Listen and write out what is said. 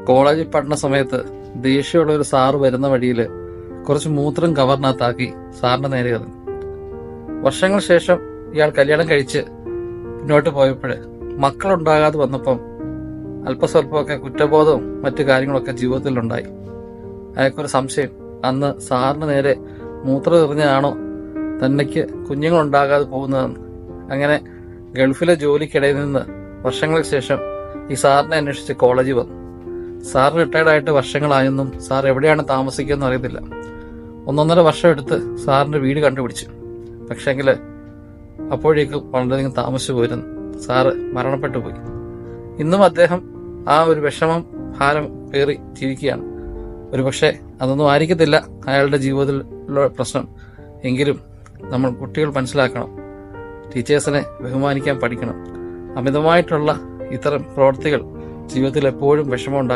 കോളേജിൽ പഠന സമയത്ത് ദേഷ്യമുള്ള ഒരു സാറ് വരുന്ന വഴിയിൽ കുറച്ച് മൂത്രം കവറിനകത്താക്കി സാറിന്റെ നേരെ എറിഞ്ഞു. വർഷങ്ങൾ ശേഷം ഇയാൾ കല്യാണം കഴിച്ച് മുന്നോട്ട് പോയപ്പോൾ മക്കളുണ്ടാകാതെ വന്നപ്പം അല്പസ്വല്പമൊക്കെ കുറ്റബോധവും മറ്റു കാര്യങ്ങളൊക്കെ ജീവിതത്തിലുണ്ടായി. അയാൾക്കൊരു സംശയം, അന്ന് സാറിന് നേരെ മൂത്രം എറിഞ്ഞാണോ തന്നയ്ക്ക് കുഞ്ഞുങ്ങളുണ്ടാകാതെ പോകുന്നതെന്ന്. അങ്ങനെ ഗൾഫിലെ ജോലിക്കിടയിൽ നിന്ന് വർഷങ്ങൾക്ക് ശേഷം ഈ സാറിനെ അന്വേഷിച്ച് കോളേജിൽ വന്നു. സാർ റിട്ടയർഡായിട്ട് വർഷങ്ങളായെന്നും സാർ എവിടെയാണ് താമസിക്കുന്നതെന്ന് അറിയത്തില്ല. 1.5 വർഷം എടുത്ത് സാറിന്റെ വീട് കണ്ടുപിടിച്ചു. പക്ഷേങ്കിൽ അപ്പോഴേക്കും വളരെയധികം താമസിച്ചു പോയിരുന്നു. സാറ് മരണപ്പെട്ടു പോയി. ഇന്നും അദ്ദേഹം ആ ഒരു വിഷമം ഭാരം പേറി ജീവിക്കുകയാണ്. ഒരുപക്ഷെ അതൊന്നും ആയിരിക്കത്തില്ല അയാളുടെ ജീവിതത്തിലുള്ള പ്രശ്നം. എങ്കിലും നമ്മൾ കുട്ടികൾ മനസ്സിലാക്കണം, ടീച്ചേഴ്സിനെ ബഹുമാനിക്കാൻ പഠിക്കണം. അമിതമായിട്ടുള്ള ഇത്തരം പ്രവൃത്തികൾ ജീവിതത്തിൽ എപ്പോഴും വിഷമം ഉണ്ടാക്കും.